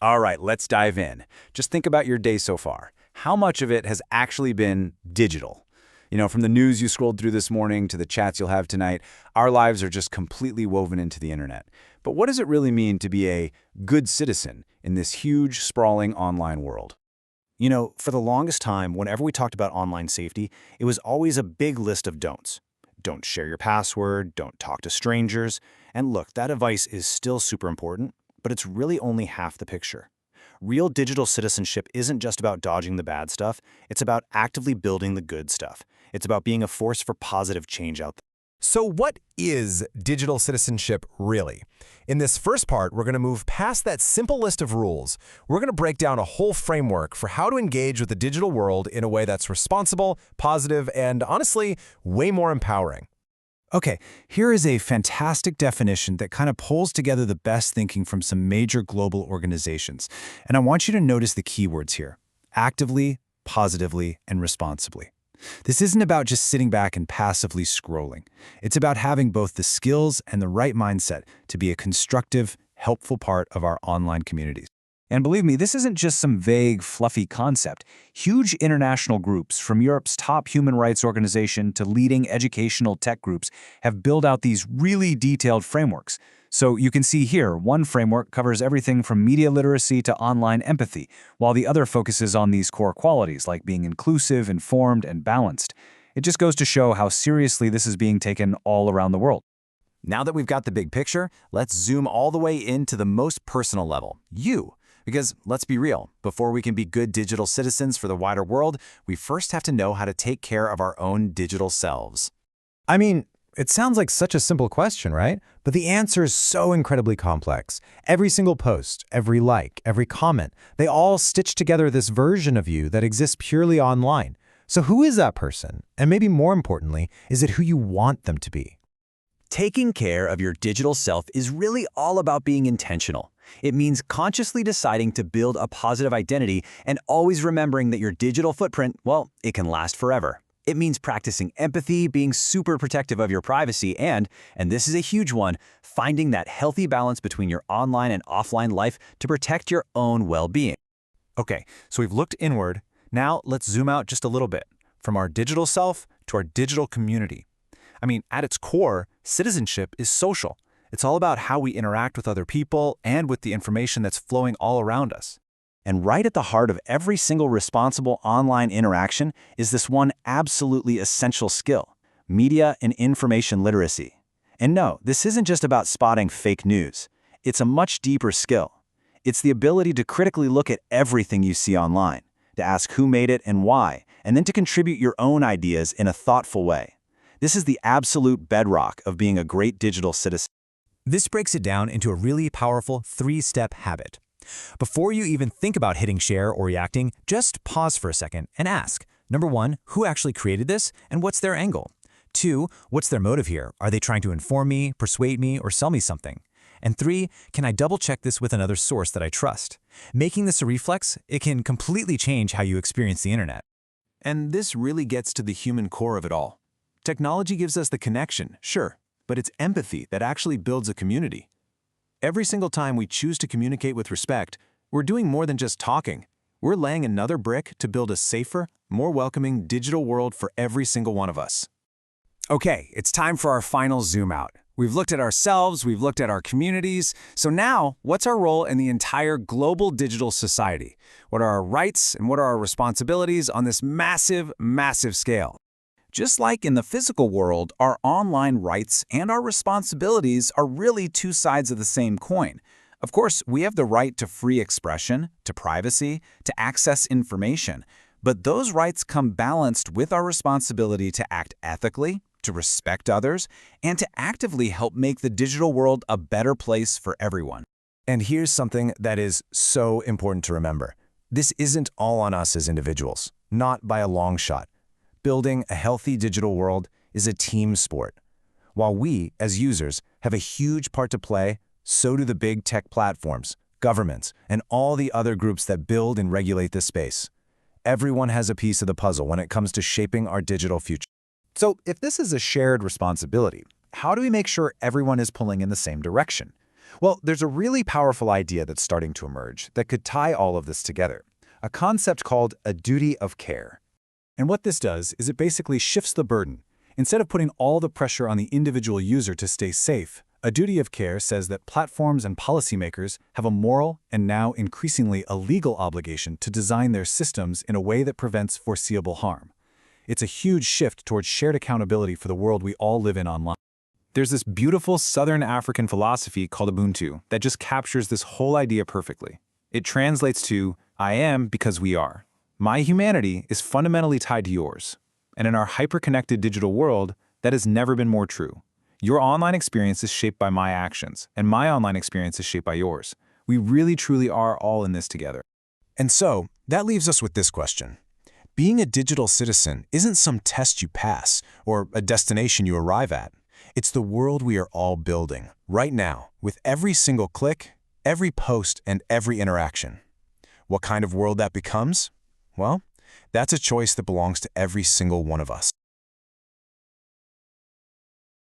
All right, let's dive in. Just think about your day so far. How much of it has actually been digital? From the news you scrolled through this morning to the chats you'll have tonight, our lives are just completely woven into the internet. But what does it really mean to be a good citizen in this huge, sprawling online world? For the longest time, whenever we talked about online safety, it was always a big list of don'ts. Don't share your password, don't talk to strangers. And look, that advice is still super important, but it's really only half the picture. Real digital citizenship isn't just about dodging the bad stuff, it's about actively building the good stuff. It's about being a force for positive change out there. So what is digital citizenship really? In this first part, we're going to move past that simple list of rules. We're going to break down a whole framework for how to engage with the digital world in a way that's responsible, positive, and honestly, way more empowering. Okay, here is a fantastic definition that kind of pulls together the best thinking from some major global organizations. And I want you to notice the keywords here: actively, positively, and responsibly. This isn't about just sitting back and passively scrolling. It's about having both the skills and the right mindset to be a constructive, helpful part of our online communities. And believe me, this isn't just some vague, fluffy concept. Huge international groups, from Europe's top human rights organization to leading educational tech groups, have built out these really detailed frameworks. So you can see here, one framework covers everything from media literacy to online empathy, while the other focuses on these core qualities like being inclusive, informed, and balanced. It just goes to show how seriously this is being taken all around the world. Now that we've got the big picture, let's zoom all the way into the most personal level, you. Because let's be real, before we can be good digital citizens for the wider world, we first have to know how to take care of our own digital selves. I mean, it sounds like such a simple question, right? But the answer is so incredibly complex. Every single post, every like, every comment, they all stitch together this version of you that exists purely online. So who is that person? And maybe more importantly, is it who you want them to be? Taking care of your digital self is really all about being intentional. It means consciously deciding to build a positive identity and always remembering that your digital footprint, well, it can last forever. It means practicing empathy, being super protective of your privacy, and this is a huge one, finding that healthy balance between your online and offline life to protect your own well-being. Okay, so we've looked inward. Now let's zoom out just a little bit, from our digital self to our digital community. At its core, citizenship is social. It's all about how we interact with other people and with the information that's flowing all around us. And right at the heart of every single responsible online interaction is this one absolutely essential skill: media and information literacy. And no, this isn't just about spotting fake news. It's a much deeper skill. It's the ability to critically look at everything you see online, to ask who made it and why, and then to contribute your own ideas in a thoughtful way. This is the absolute bedrock of being a great digital citizen. This breaks it down into a really powerful 3-step habit. Before you even think about hitting share or reacting, just pause for a second and ask. Number 1, who actually created this and what's their angle? 2, what's their motive here? Are they trying to inform me, persuade me, or sell me something? And 3, can I double-check this with another source that I trust? Making this a reflex, it can completely change how you experience the internet. And this really gets to the human core of it all. Technology gives us the connection, sure, but it's empathy that actually builds a community. Every single time we choose to communicate with respect, we're doing more than just talking. We're laying another brick to build a safer, more welcoming digital world for every single one of us. Okay, it's time for our final zoom out. We've looked at ourselves, we've looked at our communities. So now, what's our role in the entire global digital society? What are our rights and what are our responsibilities on this massive, massive scale? Just like in the physical world, our online rights and our responsibilities are really two sides of the same coin. Of course, we have the right to free expression, to privacy, to access information, but those rights come balanced with our responsibility to act ethically, to respect others, and to actively help make the digital world a better place for everyone. And here's something that is so important to remember. This isn't all on us as individuals, not by a long shot. Building a healthy digital world is a team sport. While we, as users, have a huge part to play, so do the big tech platforms, governments, and all the other groups that build and regulate this space. Everyone has a piece of the puzzle when it comes to shaping our digital future. So if this is a shared responsibility, how do we make sure everyone is pulling in the same direction? Well, there's a really powerful idea that's starting to emerge that could tie all of this together, a concept called a duty of care. And what this does is it basically shifts the burden. Instead of putting all the pressure on the individual user to stay safe, a duty of care says that platforms and policymakers have a moral and now increasingly a legal obligation to design their systems in a way that prevents foreseeable harm. It's a huge shift towards shared accountability for the world we all live in online. There's this beautiful Southern African philosophy called Ubuntu that just captures this whole idea perfectly. It translates to, I am because we are. My humanity is fundamentally tied to yours. And in our hyper-connected digital world, that has never been more true. Your online experience is shaped by my actions, and my online experience is shaped by yours. We really truly are all in this together. And so, that leaves us with this question. Being a digital citizen isn't some test you pass or a destination you arrive at. It's the world we are all building, right now, with every single click, every post, and every interaction. What kind of world that becomes? Well, that's a choice that belongs to every single one of us.